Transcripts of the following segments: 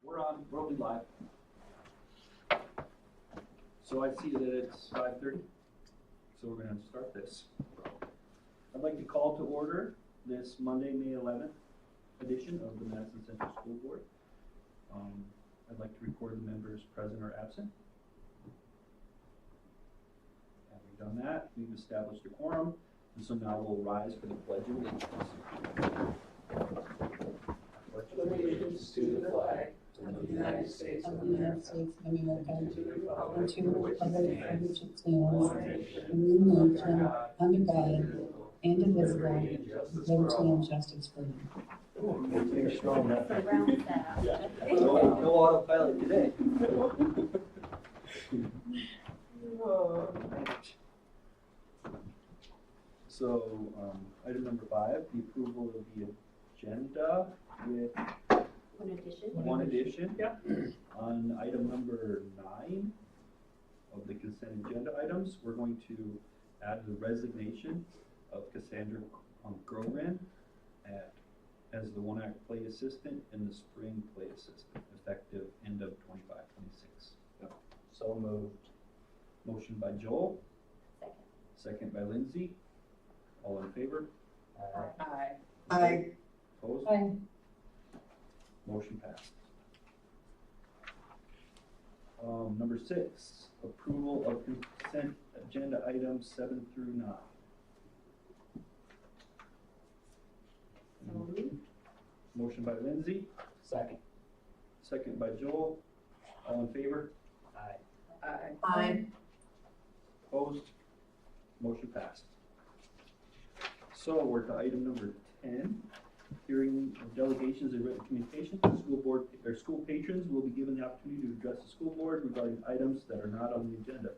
We're on, we'll be live. So I see that it's 5:30, so we're gonna start this. I'd like to call to order this Monday, May 11th edition of the Madison Central School Board. I'd like to record the members present or absent. Having done that, we've established a quorum, and so now we'll rise for the Pledge of Allegiance. Allegiance to the flag of the United States of America, and to the republic for which it stands, one nation, under God, indivisible, with liberty and justice for all. You're strong enough. For round staff. No autopilot today. So, item number 5, the approval of the agenda with one addition. Yeah. On item number 9 of the consent agenda items, we're going to add the resignation of Cassandra Grogan as the one-act play assistant and the spring play assistant, effective end of 25-26. So moved. Motion by Joel, Second. second by Lindsay. All in favor? Aye. Aye. Opposed? Aye. Motion passed. Number 6, approval of consent agenda items 7 through 9. So moved. Motion by Lindsay, Second. second by Joel. All in favor? Aye. Aye. Opposed? Motion passed. So we're to item number 10. Hearing of delegations and written communications. School board or school patrons will be given the opportunity to address the school board regarding items that are not on the agenda.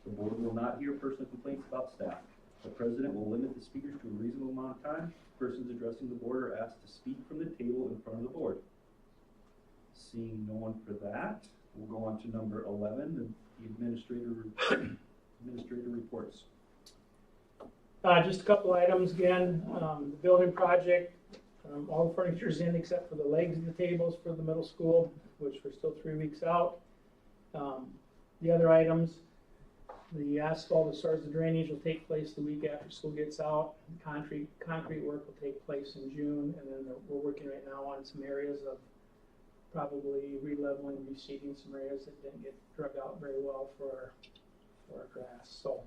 The board will not hear personal complaints about staff. The president will limit the speakers to a reasonable amount of time. Persons addressing the board are asked to speak from the table in front of the board. Seeing no one for that, we'll go on to number 11, the administrator reports. Just a couple items again. The building project, all the furniture's in except for the legs of the tables for the middle school, which we're still 3 weeks out. The other items, the asphalt as far as the drainage will take place the week after school gets out. Concrete work will take place in June, and then we're working right now on some areas of probably re-leveling, reseeding some areas that didn't get drug out very well for our grass. So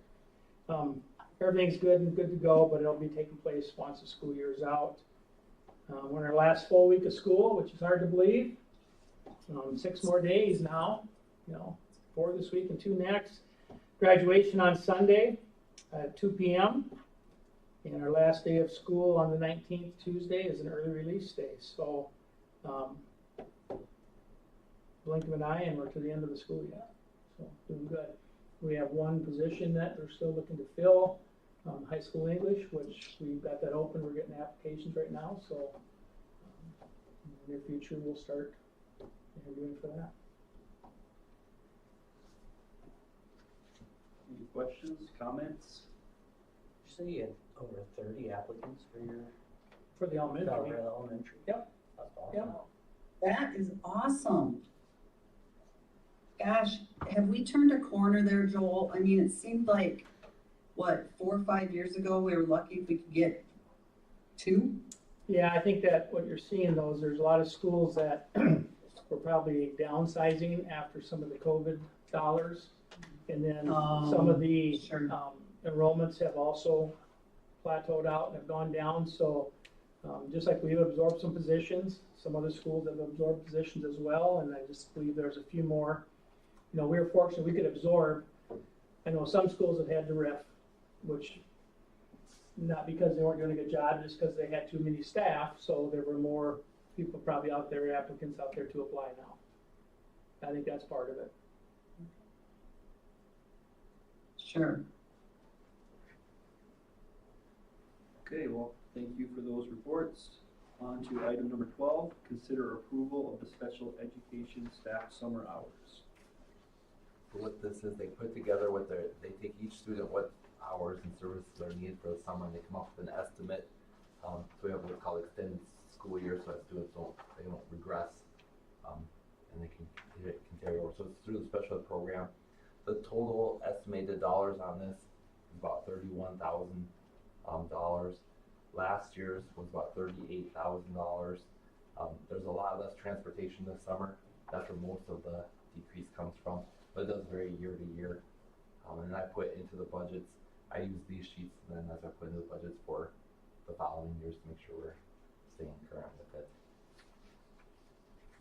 everything's good and good to go, but it'll be taking place once the school year is out. We're in our last full week of school, which is hard to believe. 6 more days now, 4 this week and 2 next. Graduation on Sunday at 2 p.m. And our last day of school on the 19th, Tuesday, is an early release day. So blink of an eye and we're to the end of the school year. So doing good. We have one position that we're still looking to fill, high school English, which we've got that open. We're getting applications right now. So in the near future, we'll start interviewing for that. Any questions, comments? Did you say you had over 30 applicants for your For the elementary. elementary? Yep. That's awesome. Yep. That is awesome. Gosh, have we turned a corner there, Joel? I mean, it seemed like, 4 or 5 years ago, we were lucky if we could get 2? Yeah, I think that what you're seeing though is there's a lot of schools that were probably downsizing after some of the COVID dollars. And then some of the Sure. enrollments have also plateaued out and have gone down. So just like we've absorbed some positions, some other schools have absorbed positions as well. And I just believe there's a few more. We were fortunate we could absorb. I know some schools have had to RIF, which not because they weren't doing a good job, just because they had too many staff. So there were more people probably out there, applicants out there to apply now. I think that's part of it. Sure. Okay, well, thank you for those reports. On to item number 12, consider approval of the special education staff summer hours. What this is, they put together they take each student what hours and services are needed for the summer, and they come up with an estimate. So we have what's called extended school year, so that students don't regress. and they can carry over. So it's through the special ed program. The total estimated dollars on this is about $31,000. Last year's was about $38,000. There's a lot less transportation this summer. That's where most of the decrease comes from, but it does vary year to year. And I put into the budgets, I use these sheets, and then as I put into the budgets for the following years to make sure we're staying current with it.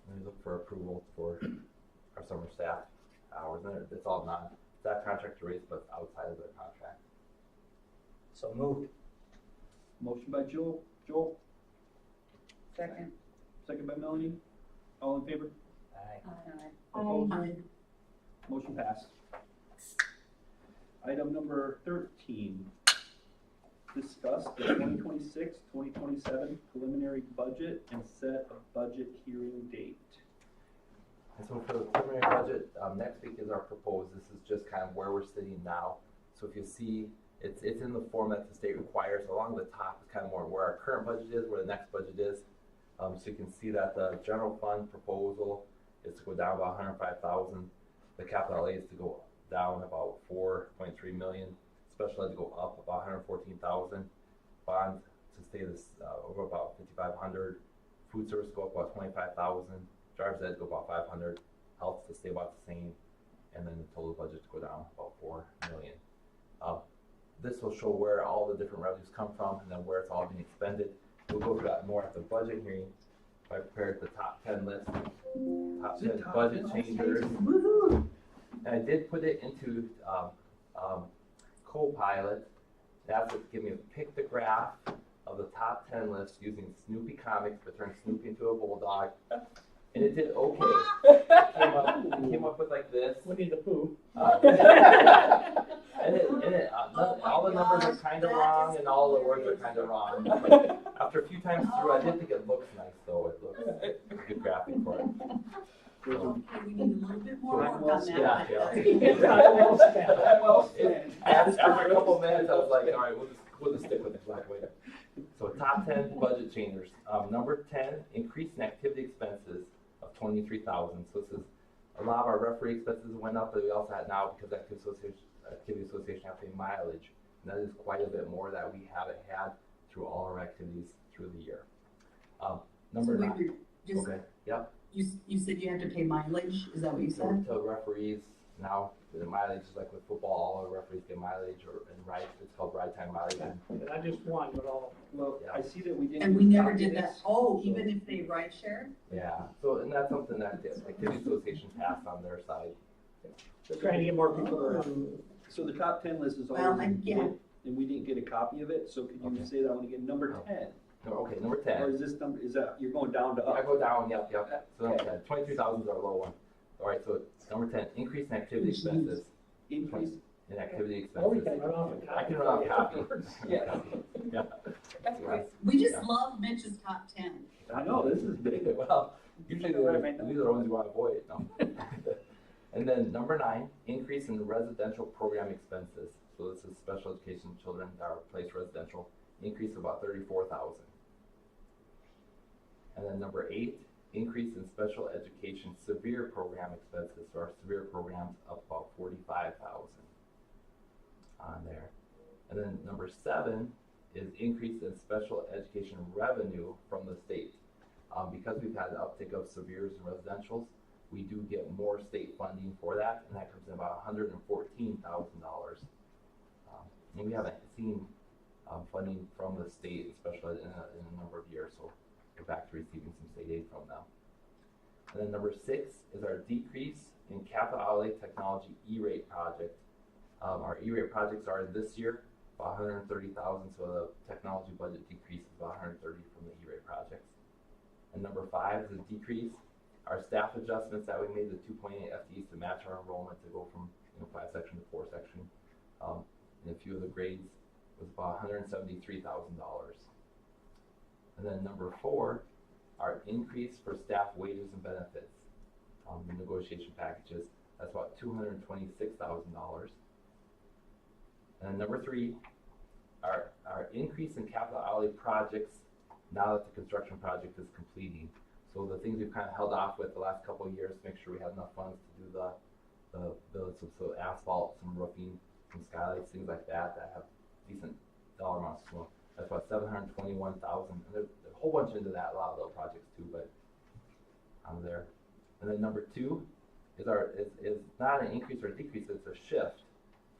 And we look for approval for our summer staff hours, and it's all that contract rates, but outside of their contract. So moved. Motion by Joel, Second. second by Melanie. All in favor? Aye. Opposed? Aye. Motion passed. Item number 13, discuss the 2026-2027 preliminary budget and set a budget hearing date. And so for the preliminary budget, next week is our proposed. This is just kind of where we're sitting now. So if you see, it's in the form that the state requires. Along the top is kind of more where our current budget is, where the next budget is. So you can see that the general fund proposal is to go down about 105,000. The capital outlay is to go down about 4.3 million. Special ed to go up about 114,000. Bond to stay this over about 5,500. Food service go up about 25,000. Driver's ed go about 500. Health to stay about the same, and then the total budget to go down about 4 million. This will show where all the different revenues come from and then where it's all being expended. We'll go through that more at the budget hearing. I prepared the top 10 list, top 10 budget changers. And I did put it into Copilot. That's what give me a pictograph of the top 10 list using Snoopy comics, but turned Snoopy into a bulldog. And it did okay. It came up with like this. Winnie the Pooh. All the numbers are kind of wrong and all the words are kind of wrong. But after a few times through, I did think it looks nice though. It looks a good graphic for it. Okay, we need a little bit more work Well on spent. that. Well spent. After a couple of minutes, I was like, all right, we'll just stick with it that way. So top 10 budget changers. Number 10, increase in activity expenses of 23,000. So this is a lot of our referee expenses went up, but we also had now because activity association have to pay mileage. And that is quite a bit more that we haven't had through all our activities through the year. Number So 9. wait, just, Okay. Yep. you said you have to pay mileage, is that what you said? To referees now, the mileage is like with football, all the referees get mileage and ride. It's called ride time mileage. And I just won, but all. Well, I see that we didn't. And we never copy did that, this. oh, even if they ride share? Yeah. So and that's something that the activity association passed on their side. They're trying to get more people to. So the top 10 list is all, Well, yeah. and we didn't get a copy of it, so could you Okay. say that one again? Number 10, Okay, number or 10. is this number, is that, you're going down to I up? go down, yep. So number 10, 23,000 is our low one. All right, so number 10, increase in activity expenses. Increase, In activity Or we expenses. can run off a copy. I can run off copy. Yeah. Yeah. that's great. We just love Mitch's top 10. I know, this is big. Well, usually these are the ones you want to avoid. No? And then number 9, increase in residential program expenses. So this is special education children that are placed residential. Increase of about 34,000. And then number 8, increase in special education severe program expenses. So our severe programs up about 45,000 on there. And then number 7 is increase in special education revenue from the state. Because we've had an uptick of severes and residentials, we do get more state funding for that, and that comes in about $114,000. And we haven't seen funding from the state, especially in a number of years, so we're back to receiving some state aid from them. And then number 6 is our decrease in capital outlay technology E-rate project. Our E-rate projects are this year about 130,000, so the technology budget decreases about 130 from the E-rate projects. And number 5 is a decrease. Our staff adjustments that we made, the 2.8 FTEs to match our enrollment to go from 5 section to 4 section. In a few of the grades was about $173,000. And then number 4, our increase for staff wages and benefits. The negotiation packages, that's about $226,000. And then number 3, our increase in capital outlay projects now that the construction project is completing. So the things we've kind of held off with the last couple of years, to make sure we have enough funds to do the builds, so asphalt, some roofing, some skylights, things like that, that have decent dollar amounts to them. That's about $721,000, and there's a whole bunch into that, a lot of little projects too, but on there. And then number two is not an increase or decrease, it's a shift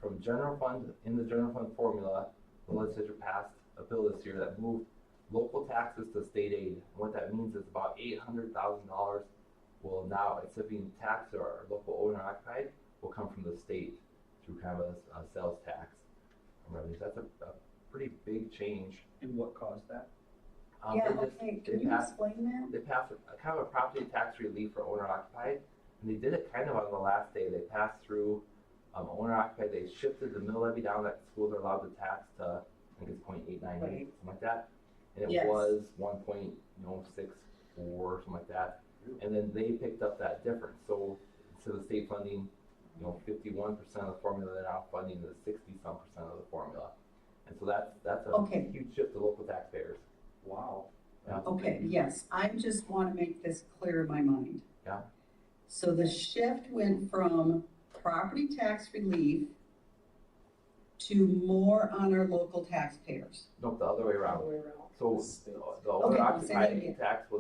from general fund, in the general fund formula. The legislature passed a bill this year that moved local taxes to state aid. And what that means is about $800,000 will now, instead of being taxed or local owner occupied, will come from the state through kind of a sales tax revenues. That's a pretty big change. And what caused that? Yeah, They just- okay, they can you passed- explain that? They passed a kind of a property tax relief for owner occupied, and they did it kind of on the last day. They passed through owner occupied. They shifted the mill levy down that schools are allowed to tax to, I think it's 0.898, Right. something like that. And it Yes. was 1.64, something like that. And then they picked up that difference. So instead of the state funding, 51% of the formula, they're now funding the 60-some% of the formula. And so that's a Okay. huge shift to local taxpayers. Wow. Yeah. Okay, yes, I just want to make this clear in my mind. Yeah. So the shift went from property tax relief to more on our local taxpayers. Nope, the other way All around. the way around. So the owner Okay, say that occupied again.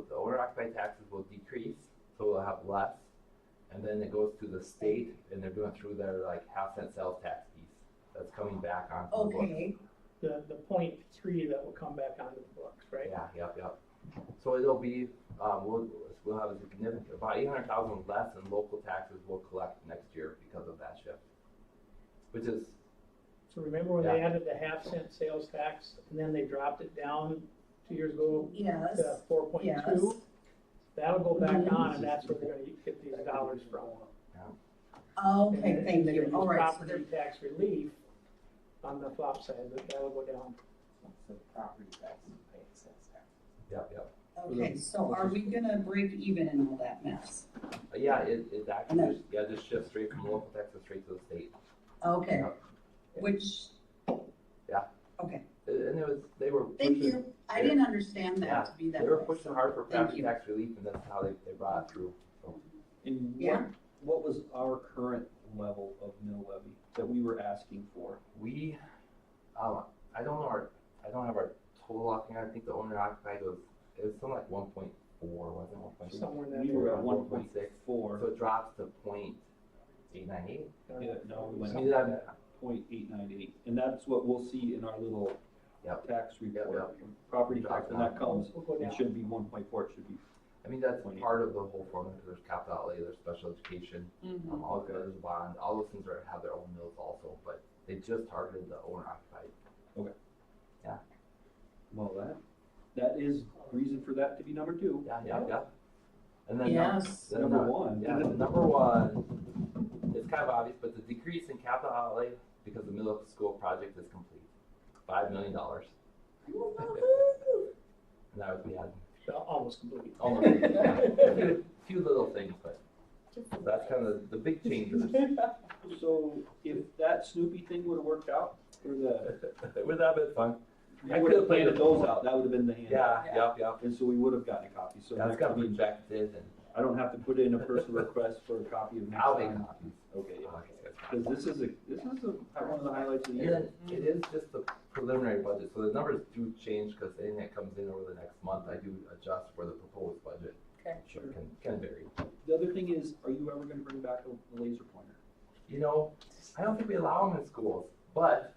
the owner occupied taxes will decrease, so we'll have less. And then it goes to the state, and they're doing it through their like half-cent sales tax piece. That's coming back on. Okay, The 0.3 that will come back onto the books, right? Yeah, yep. So it'll be, we'll have a significant, about 800,000 less in local taxes we'll collect next year because of that shift. Which is, So remember when they Yeah. added the half-cent sales tax, and then they dropped it down 2 years ago yes, to 4.2? yes. That'll go back Mhm. on, and that's where they're gonna get these dollars from. Okay, And thank then you. use All right, so property tax relief on the flop side, that'll go down. The property tax and pay sales tax. yep. okay, so are we gonna break even in all that mess? Yeah, it actually, And just shifts straight from local taxes straight to the state. Okay, Yep. which? Yeah. Okay, And they were thank pushing, you. I didn't understand Yeah, that to be that they were way. pushing hard for Thank property you. tax relief, and that's how they brought it through. So, And Yeah. what was our current level of mill levy that we were asking for? we, I don't have our total offhand. I think the owner occupied was something like 1.4, wasn't it? 1.6. Somewhere in that We were at area. 1.4. So it drops to 0.898. Yeah, no, we went I mean, up that- 0.898, and that's what we'll see in our little Yep. tax report. Yep. Property tax, when that comes, We'll go it down. shouldn't be 1.4, it should be. I mean, that's 0.8. part of the whole formula, because there's capital outlay, there's special education, Mhm. all of there's a bond, all those things have their own mills also, but they just targeted the owner occupied. Well, that is reason for that to be number 2. Yeah. And then Yes, then Number 1. Yeah, number one, it's kind of obvious, but the decrease in capital outlay because the middle school project is complete, $5 million. And that would be Almost complete. almost, a few little things, but that's kind of the big changes. So if that Snoopy thing would've worked out, for the, It would have been fun. we would've handed those out, that would've been the hand. Yeah. And so we would've gotten a copy, so That's next got week, projected, and I don't have to put in a personal request for a copy of next I'll make time. copies. Okay, yeah. Okay. Cause this is one of the highlights of the And year. then it is just the preliminary budget, so the numbers do change, because anything that comes in over the next month, I do adjust for the proposed budget. Okay. So it can vary. The other thing is, are you ever gonna bring back a laser pointer? I don't think we allow them in schools, but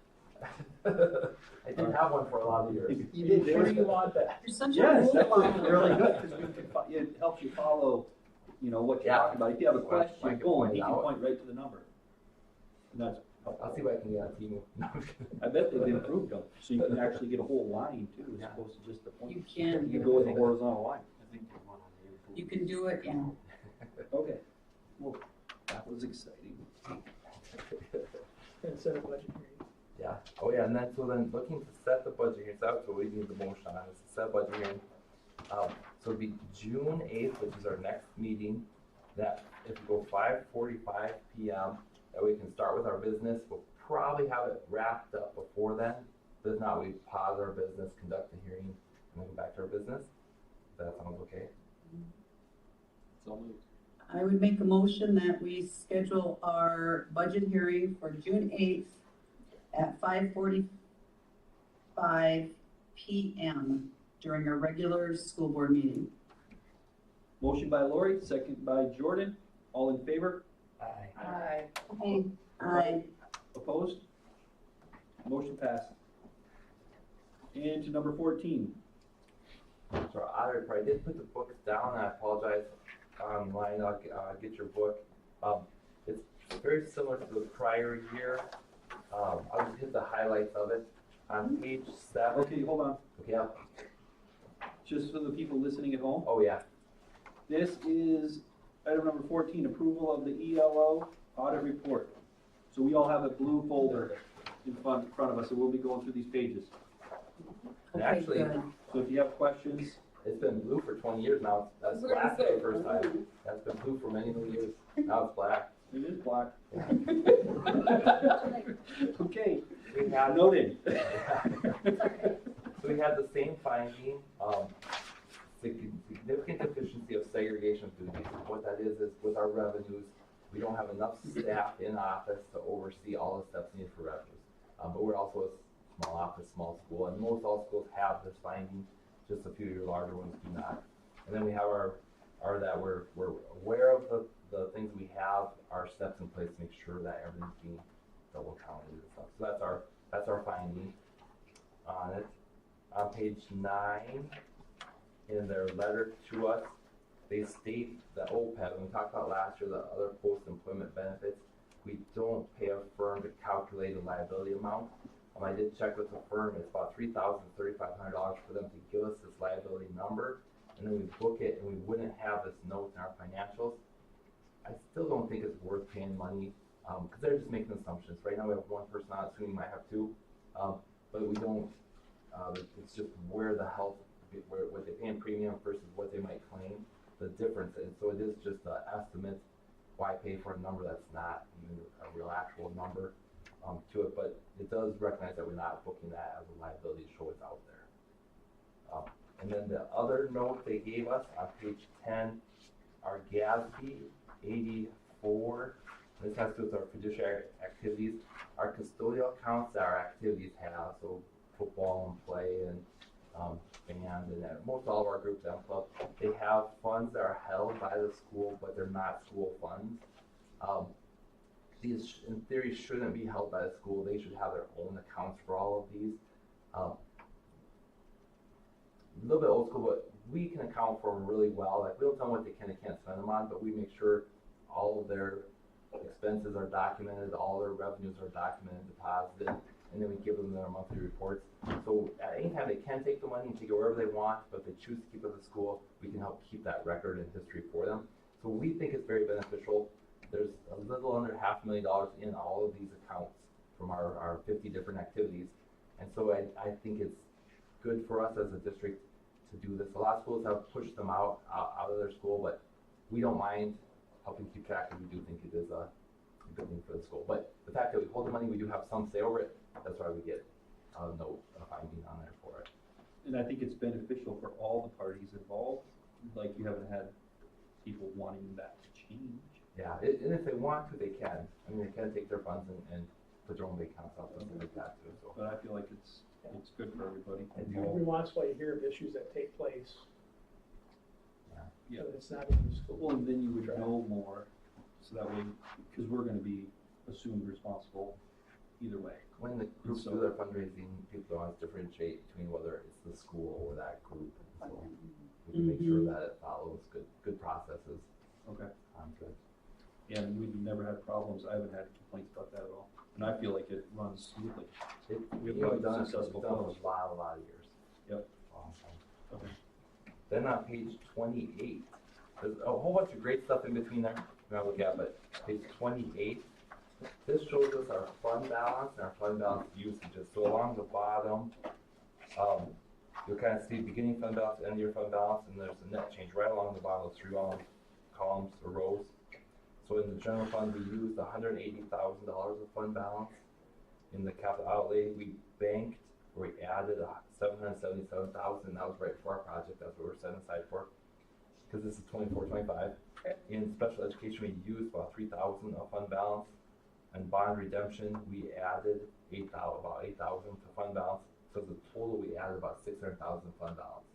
I did have one for a lot of years. You did, Sure you want that? you're such a Yes, rule that's follower. really good, cause it helps you follow, what you're Yeah. talking about. If you have a Like, question, I can boom, point he it can out. point right to the number. And that's, I'll see if I can get on Timu. No, I'm just kidding. I bet they've improved them, so you can actually get a whole line too, as Yeah. opposed to just the point. You can. You can go with a horizontal line. I think they want on the. You can do it, yeah. Okay, well, that was exciting. Instead of budget hearing. Yeah, and then looking to set the budget here, so that's what we need the motion on, is to set budget hearing. So it'd be June 8th, which is our next meeting, that if we go 5:45 PM, that we can start with our business. We'll probably have it wrapped up before then, but if not, we pause our business, conduct the hearing, and then go back to our business. If that sounds okay? So moved. I would make a motion that we schedule our budget hearing for June 8th at 5:45 PM during our regular school board meeting. Motion by Lori, second by Jordan. All in favor? Aye. Aye. Aye. Opposed? Motion passed. And to number 14. So I probably did put the books down, and I apologize online, I'll get your book. It's very similar to the prior year. I'll just hit the highlights of it. On page 7. Okay, hold on. Okay, yeah. Just for the people listening at home. Oh, yeah. This is item number 14, approval of the ELO audit report. So we all have a blue folder in front of us, and we'll be going through these pages. And Okay, actually, good. So if you have questions, it's been blue for 20 years now. That's black for the first time. That's been blue for many, many years. Now it's black. it is black. Okay, We have noted. So we had the same finding, significant deficiency of segregation of duties. What that is with our revenues, we don't have enough staff in office to oversee all the steps needed for revenues. But we're also a small office, small school, and most all schools have this finding, just a few of your larger ones do not. And then we have our that we're aware of the things we have, our steps in place to make sure that everything's being double counted and stuff. So that's our finding on it. On page 9, in their letter to us, they state that OPEB, and we talked about last year, the other post-employment benefits, we don't pay a firm to calculate a liability amount. I did check with the firm, it's about $3,000 to $3,500 for them to give us this liability number, and then we book it, and we wouldn't have this note in our financials. I still don't think it's worth paying money, because they're just making assumptions. Right now we have one person on it, soon we might have two, but we don't, it's just where the health, what they pay in premium versus what they might claim, the difference is. So it is just an estimate. Why pay for a number that's not even a real actual number to it, but it does recognize that we're not booking that as a liability to show it's out there. And then the other note they gave us on page 10, our GASB 84, this has to do with our fiduciary activities, our custodial accounts that our activities have, so football and play and band and most all of our groups and clubs, they have funds that are held by the school, but they're not school funds. These, in theory, shouldn't be held by the school. They should have their own accounts for all of these. A little bit old school, but we can account for them really well. Like, we don't tell them what they can and can't spend them on, but we make sure all of their expenses are documented, all their revenues are documented, deposited, and then we give them their monthly reports. So at any time they can take the money and take it wherever they want, but if they choose to keep it at the school, we can help keep that record and history for them. So we think it's very beneficial. There's a little under $500,000 in all of these accounts from our 50 different activities. And so I think it's good for us as a district to do this. A lot of schools have pushed them out of their school, but we don't mind helping keep track, and we do think it is a good thing for the school. But the fact that we hold the money, we do have some say over it. That's why we get a note, a finding on there for it. And I think it's beneficial for all the parties involved. Like, you haven't had people wanting that to change. Yeah, and if they want to, they can. I mean, they can take their funds and put their own bank accounts up and stuff like that too. So. But I feel like it's good for everybody. Every once in a while you hear of issues that take place. Yeah. But it's not in the school. Well, and then you would know more, so that way, because we're gonna be assumed responsible either way. When the groups do their fundraising, people always differentiate between whether it's the school or that group. So we can make sure that it follows good processes. Okay. Good. Yeah, and we've never had problems. I haven't had complaints about that at all. And I feel like it runs smoothly. We've We've done successful it for flows. a lot of years. Yep. Long time. Okay. Then on page 28, there's a whole bunch of great stuff in between there. You might look at, but page 28, this shows us our fund balance and our fund balance usages. So along the bottom, you'll kind of see beginning fund balance, end year fund balance, and there's a net change right along the bottom of 3 columns or rows. So in the general fund, we used $180,000 of fund balance. In the capital outlay, we banked, or we added $777,000. That was right for our project. That's what we're setting aside for. because this is 24-25. In special education, we used about 3,000 of fund balance. And bond redemption, we added about 8,000 to fund balance. So the total, we added about 600,000 fund balance.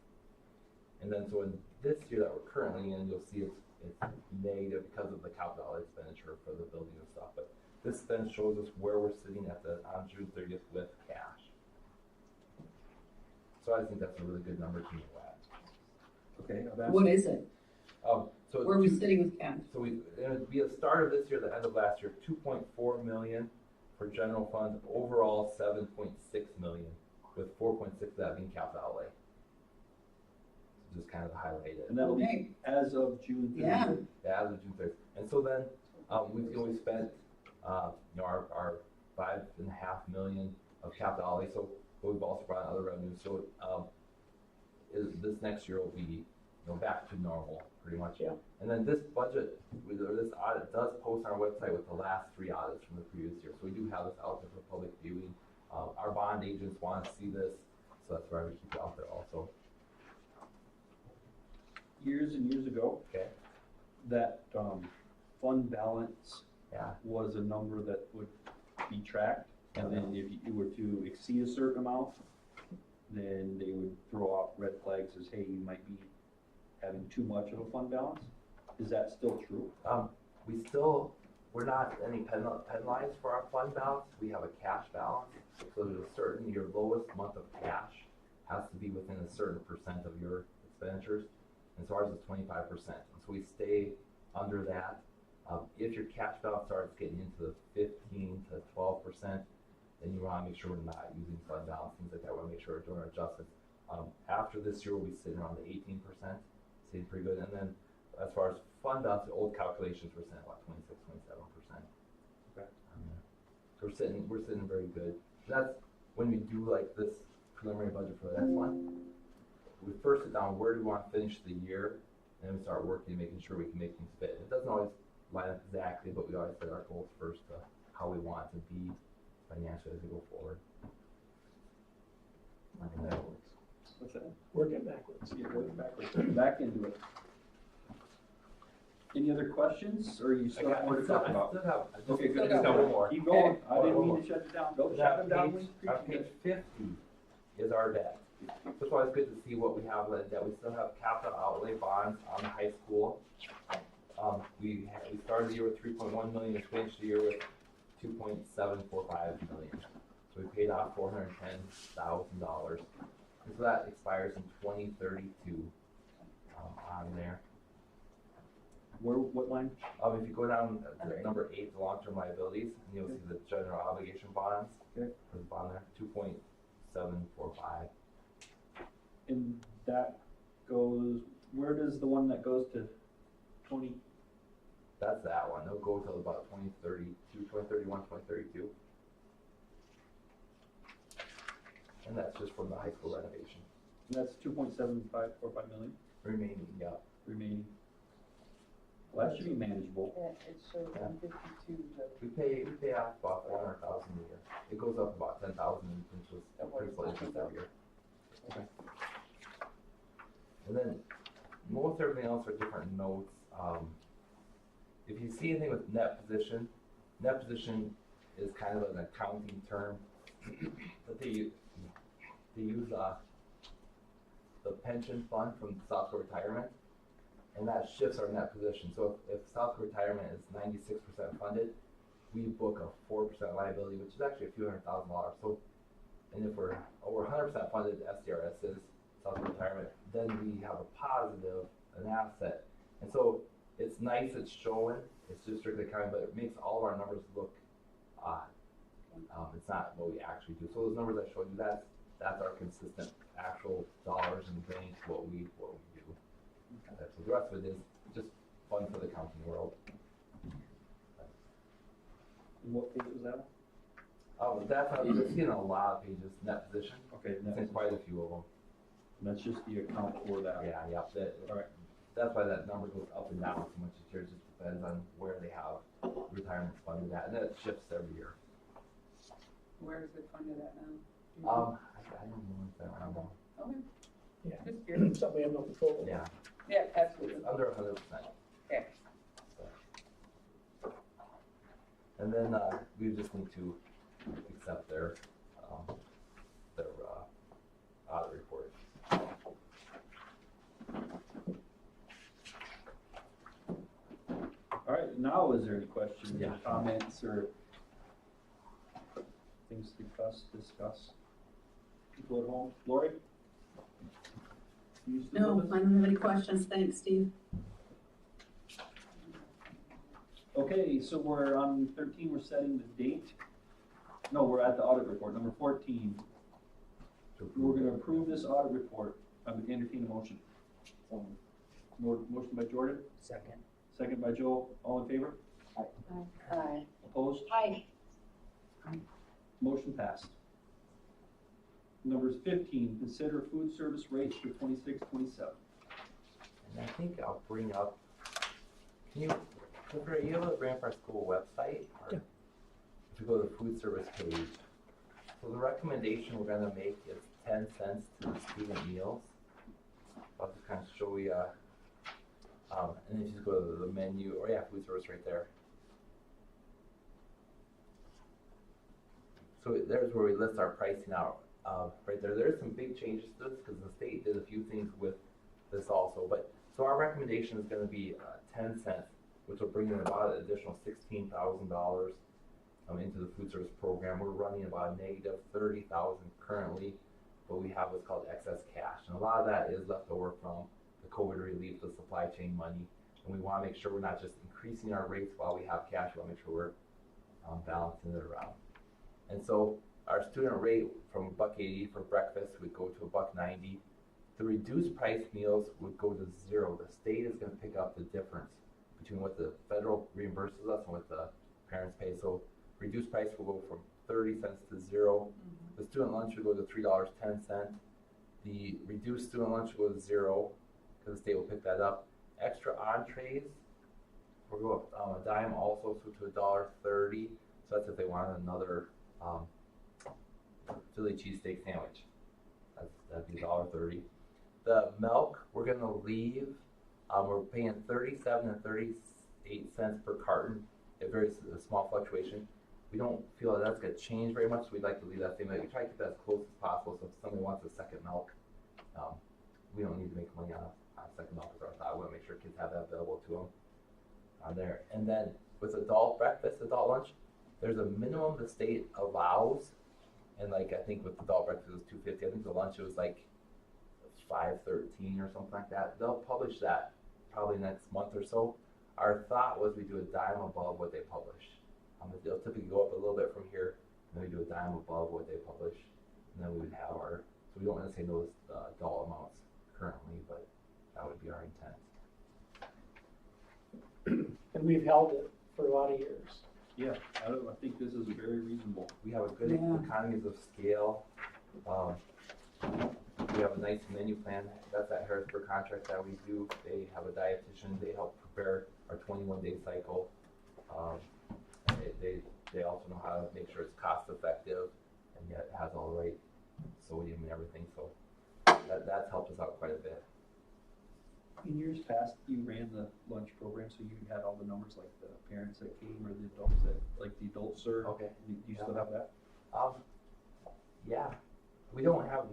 And then so in this year that we're currently in, you'll see it's negative because of the capital expenditure for the building and stuff. But this then shows us where we're sitting on June 30th with cash. So I think that's a really good number to know at. Okay, I've asked. What is it? So Where are we two- sitting with cash? So it'd be the start of this year, the end of last year, 2.4 million for general funds, overall 7.6 million, with 4.6 of that being capital outlay. So just kind of to highlight it. And that'll be Okay. as of June 30th. Yeah. Yeah, as of June 30th. And so then, we spent, our 5.5 million of capital outlay, so but we've also brought in other revenues, so, this next year will be, back to normal, pretty much. Yeah. And then this budget, this audit does post on our website with the last 3 audits from the previous year, so we do have this out there for public viewing. Our bond agents want to see this, so that's why we keep it out there also. Years and years ago, Okay. that fund balance Yeah. was a number that would be tracked. And then if you were to exceed a certain amount, then they would throw out red flags as, hey, you might be having too much of a fund balance. Is that still true? We're not any penalized for our fund balance. We have a cash balance. So there's a certain, your lowest month of cash has to be within a certain percent of your expenditures. And so ours is 25%. And so we stay under that. If your cash balance starts getting into the 15 to 12%, then you want to make sure we're not using fund balance, things like that. We want to make sure we're doing our adjustments. After this year, we'll be sitting around the 18%, sitting pretty good. And then as far as fund balance, the old calculations were sitting about 26, 27%. Okay. So we're sitting very good. And that's when we do like this preliminary budget for the next one. We first sit down, where do we want to finish the year? And then we start working, making sure we can make things fit. It doesn't always line up exactly, but we always set our goals first to how we want to be financially as we go forward. And that works. What's that? Working backwards. Yeah, working backwards. Back into it. Any other questions, or you still have more to talk about? Okay, good. Just got one more. Keep going. I didn't One mean more. to shut it down. Go, That shut it down. page- On page 50 is our debt. So it's always good to see what we have in debt. We still have capital outlay bonds on the high school. We started the year with 3.1 million, we finished the year with 2.745 million. So we paid off $410,000. And so that expires in 2032 on there. What line? If you go down to number 8, the long-term liabilities, and you'll see the general obligation bonds. Okay. There's a bond there, 2.745. And that goes, where does the one that goes to 20? That's that one. It'll go till about 2032, 2031, 2032. And that's just from the high school renovation. And that's 2.7545 million Remaining, yeah. remaining. Well, that should be manageable. Yeah, it shows on 52, the We pay off about 400,000 a year. It goes up about 10,000 in principal interest every year. Okay. And then most everything else are different notes. If you see anything with net position is kind of an accounting term that they use the pension fund from South Dakota Retirement, and that shifts our net position. So if South Dakota Retirement is 96% funded, we book a 4% liability, which is actually a few $100,000. So, and if we're over 100% funded, SDRS is South Dakota Retirement, then we have a positive, an asset. And so it's nice it's showing, it's just strictly accounting, but it makes all of our numbers look odd. It's not what we actually do. So those numbers I showed you, that's our consistent actual dollars and things, what we do. So the rest of it is just fun for the accounting world. And what page was that? You're seeing a lot of pages, net position. Okay, It's in quite a few of them. that's just the account for that. Yeah, All right. That's why that number goes up and down so much each year. It just depends on where they have retirement funded at, and then it shifts every year. where is it funded at now? I don't know if that one. Okay, Yeah. just curious. Something we have no control over. Yeah. Yeah, absolutely. It's under 100%. Okay. And then, we just need to accept their audit report. All right, now is there any questions Yeah. or comments or things to discuss? People at home, Lori? You still No, with us? I don't have any questions. Thanks, Steve. Okay, so we're on 13, we're setting the date. No, we're at the audit report, number 14. We're gonna approve this audit report. I would entertain a motion. Motion by Jordan, Second. second by Joe, all in favor? Aye. Opposed? Hi. Motion passed. Numbers 15, consider food service rates for 26-27. And I think I'll bring up, can you, are you able to bring up our school website? Or if you go to the food service page, so the recommendation we're gonna make is 10 cents to the student meals. I'll just kind of show you, and then you just go to the menu, or yeah, food service right there. So there's where we list our pricing out. Right there, there's some big changes to this because the state did a few things with this also. But so our recommendation is going to be 10 cents, which will bring in about an additional $16,000 into the food service program. We're running about a negative $30,000 currently, but we have what's called excess cash, and a lot of that is left over from the COVID relief, the supply chain money, and we want to make sure we're not just increasing our rates while we have cash. We want to make sure we're balancing it around. And so our student rate from $1.80 for breakfast would go to $1.90. The reduced price meals would go to $0. The state is going to pick up the difference between what the federal reimburses us and what the parents pay. So reduced price will go from 30 cents to $0. The student lunch would go to $3.10. The reduced student lunch will go to $0 because the state will pick that up. Extra entrees will go up a dime also, so to $1.30. So that's if they want another Philly cheesesteak sandwich. That'd be $1.30. The milk, we're gonna leave. We're paying 37 and 38 cents per carton. A very small fluctuation. We don't feel that that's gonna change very much. So we'd like to leave that same. We try to keep that as close as possible. So if somebody wants a second milk, we don't need to make money on second milk. Is our thought. We want to make sure kids have that available to them on there. And then with adult breakfast, adult lunch, there's a minimum the state allows, and like I think with adult breakfast it was $2.50. I think the lunch it was like $5.13 or something like that. They'll publish that probably next month or so. Our thought was we do a dime above what they publish. They'll typically go up a little bit from here, and then we do a dime above what they publish, and then we would have our. So we don't want to say those dollar amounts currently, but that would be our intent. And we've held it for a lot of years. Yeah, I think this is very reasonable. We have a good Yeah. economies of scale. We have a nice menu plan. That's that Harrisburg contract that we do. They have a dietitian. They help prepare our 21-day cycle. They also know how to make sure it's cost effective and yet has all the right sodium and everything. So that's helped us out quite a bit. In years past, you ran the lunch program, so you had all the numbers like the parents that came or the adults that, like the adults served. Okay. You still have that? Yeah, we don't have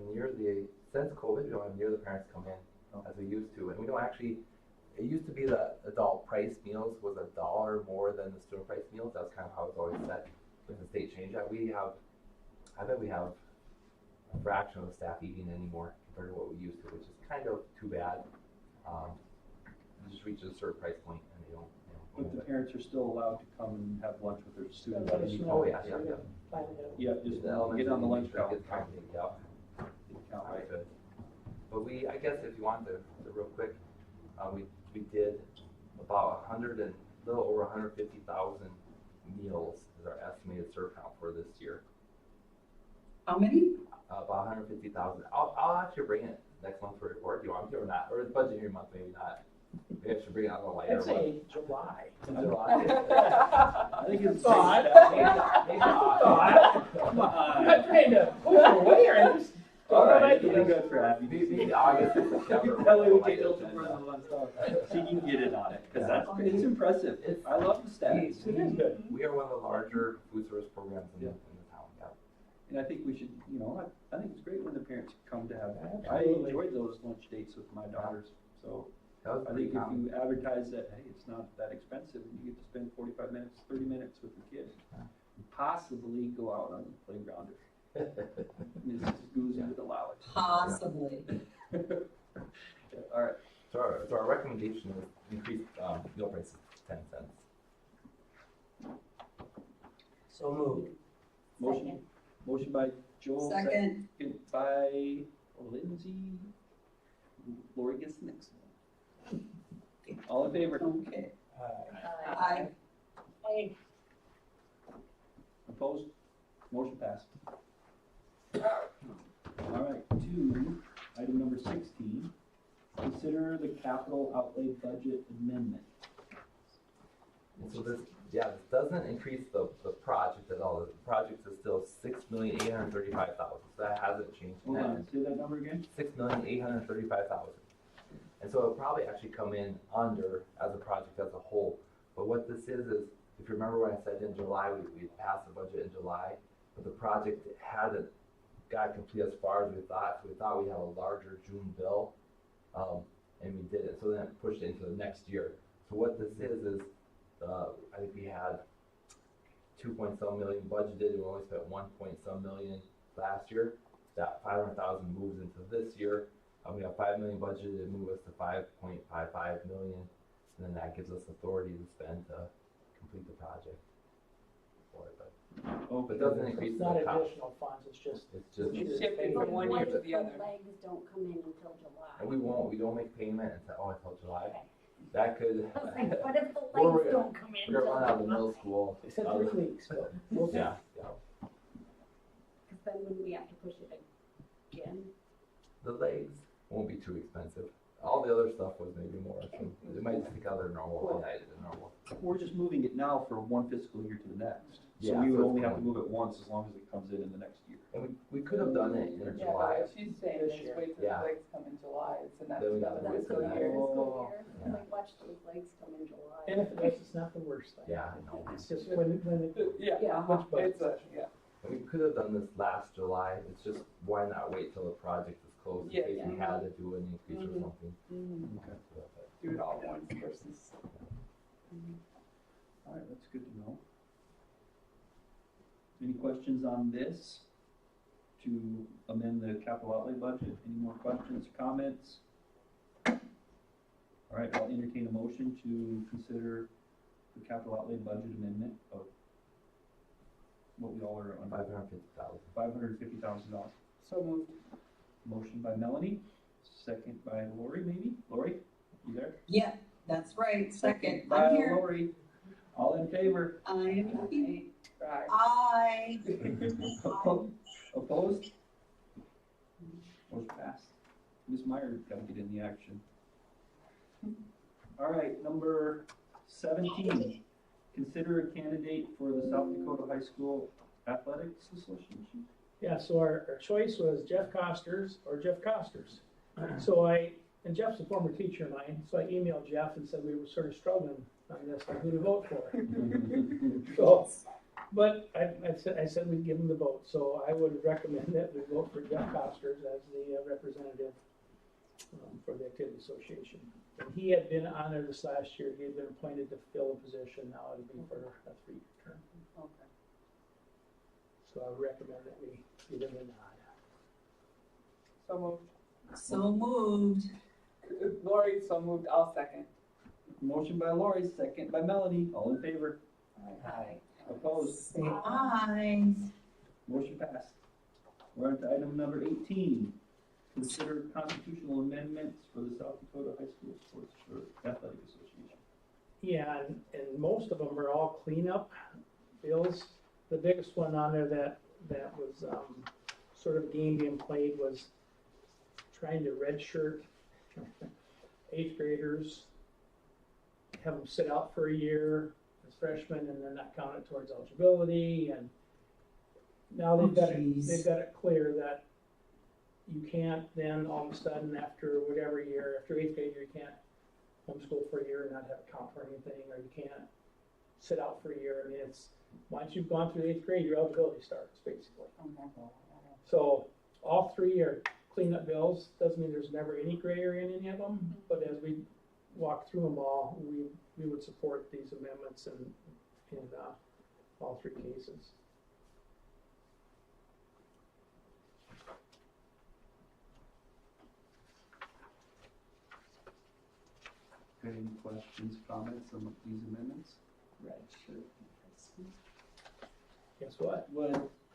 since COVID, we don't have near the parents come in as we used to, and we don't actually. It used to be the adult price meals was $1 more than the student price meals. That's kind of how it's always set. With the state change that I bet we have a fraction of the staff eating anymore compared to what we used to, which is kind of too bad. It just reaches a certain price point and they don't. But the parents are still allowed to come and have lunch with their students. Let us know. Oh yeah. Yeah, just The get elementary on the lunch district count. is counting, yeah. Count, right? Good. But I guess if you want the real quick, we did about a little over 150,000 meals is our estimated serve count for this year. How many? About 150,000. I'll actually bring it next month for a report. Do you want me to or not? Or it's budget hearing month, maybe not. Maybe I should bring it on the lighter I'd say July. I think it's Thought. Maybe not. I'm not trying to push away or I'm just All right, Vikings. it'll be good for Abby. Maybe August or September. That way we we'll can highlight build it. some fun on stuff. She can get in on it, cause Yeah. it's impressive. It's- I love the stats. It is good. We are one of the larger food service programs in the town, yeah. And I think we should, I think it's great when the parents come to have that. I Absolutely. enjoyed those lunch dates with my daughters, so That was I pretty think if common. you advertise that, hey, it's not that expensive, and you get to spend 45 minutes, 30 minutes with the kid, and possibly go out on the playground if Mrs. Guzzi would allow it. Possibly. All right, So our recommendation is increase, meal prices 10 cents. So moved. motion, motion by Joel, Second. second by Lindsay. Lori gets the next one. All in favor? Okay. Aye. Aye. Opposed? Motion passed. All right, to item number 16, consider the capital outlay budget amendment. And so this doesn't increase the project at all. The project is still $6,835,000. So that hasn't changed. Hold on, say that number again? $6,835,000. And so it'll probably actually come in under as a project as a whole. But what this is if you remember when I said in July, we passed the budget in July, but the project hadn't got complete as far as we thought. So we thought we'd have a larger June bill, and we didn't. So then it pushed it into the next year. So what this is I think we had 2-some million budgeted, and we only spent 1-some million last year. That 500,000 moves into this year. We have 5 million budgeted, it moves us to 5.55 million, and then that gives us authority to spend to complete the project. But it doesn't increase It's the not cost. additional funds, it's just. It's just, It's shifted from one year to the other. Legs don't come in until July. and we don't make payment until July. Okay. That could, I was like, what if the Or legs we're don't come in we're until gonna run out of the July? middle school. They said 3 weeks, but we'll see. Yeah, Cause then wouldn't we have to push it again? the legs won't be too expensive. All the other stuff was maybe more, so they might just take out their normal, line item than normal. We're just moving it now from one fiscal year to the next. So Yeah, we would so it's only have to going- move it once as long as it comes in the next year. And we could have done it in Yeah, but July. what she's saying This is year. wait till Yeah. the legs come in July, it's the next Then we gotta another wait till fiscal the year. Oh. Yeah. Like, watch those legs come in July. And if it does, it's not the worst thing. Yeah, I know. It's just when it, Yeah, Yeah. uh-huh, Which it's a, yeah. And we could have done this last July. It's just, why not wait till the project is closed in Yeah, case we yeah. had to do an increase or Mhm. something. Okay. Do it all at once versus. All right, that's good to know. Any questions on this? To amend the capital outlay budget? Any more questions, comments? All right, I'll entertain a motion to consider the capital outlay budget amendment of what we all are on, $550,000. $550,000. So moved. Motion by Melanie, second by Lori, maybe? Lori, you there? Yeah, that's right. Second. By I'm here. Lori. All in favor? I am here. Right. Aye. Opposed? Motion passed. Ms. Meyer got to get in the action. All right, number 17. Consider a candidate for the South Dakota High School Athletics Association. yeah, so our choice was Jeff Costers or Jeff Costers. So and Jeff's a former teacher of mine, so I emailed Jeff and said we were sort of struggling on this, on who to vote for. So, but I said we'd give him the vote, so I would recommend that we vote for Jeff Costers as the representative for the Activity Association. And he had been on there this last year, he had been appointed to fill a position, now it'll be for a 3-year term. Okay. So I would recommend that we give him a nod. So moved. So moved. Lori, so moved, I'll second. Motion by Lori, second by Melanie. All in favor? Aye. Opposed? Say aye. Motion passed. We're on to item number 18. Consider constitutional amendments for the South Dakota High School Sports or Athletic Association. Yeah, and most of them are all cleanup bills. The biggest one on there that was sort of a game being played was trying to redshirt 8th graders, have them sit out for a year as freshmen and then not count it towards eligibility. And now they've got jeez. it clear that you can't then all of a sudden after whatever year, after eighth grade, you can't homeschool for a year and not have a count for anything, or you can't sit out for a year. I mean, it's, once you've gone through eighth grade, your eligibility starts, basically. So all three are cleanup bills. Doesn't mean there's never any gray area in any of them, but as we walk through them all, we would support these amendments in all three cases. Any questions, comments on these amendments? Guess what? What,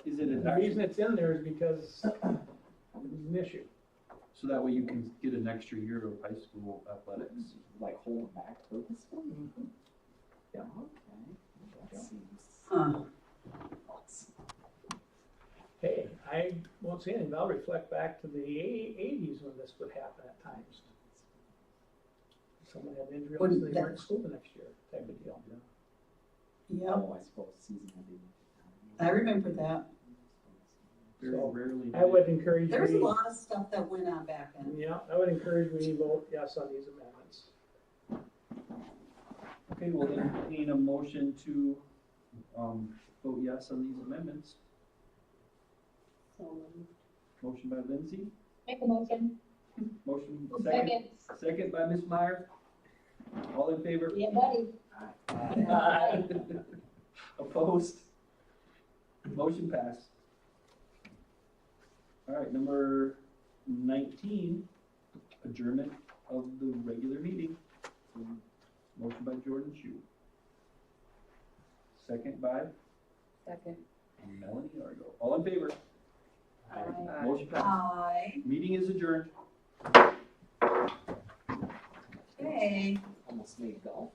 is it The an reason it's in there is because it was an issue. so that way you can get an extra year of high school athletics? Like hold it back purposefully? Yeah. Okay. That seems. Huh. Hey, I won't say anything, but I'll reflect back to the 80s when this would happen at times. Someone had an injury, Wouldn't they that- weren't in school the next year, type of deal. Yep, Oh, I suppose seasonally. I remember that. Very So, rarely. I would encourage There was a we, lot of stuff that went on back then. yeah, I would encourage we vote yes on these amendments. Okay, well then, entertain a motion to, vote yes on these amendments. So, Motion by Lindsay, make a motion. motion second by Ms. Meyer. All in favor? Yeah, buddy. Aye. Opposed? Motion passed. All right, number 19, adjournment of the regular meeting. Motion by Jordan Shu. Second by Second. Melanie Argo. All in favor? Aye. Motion passed. Aye. Meeting is adjourned. Okay. Almost made golf.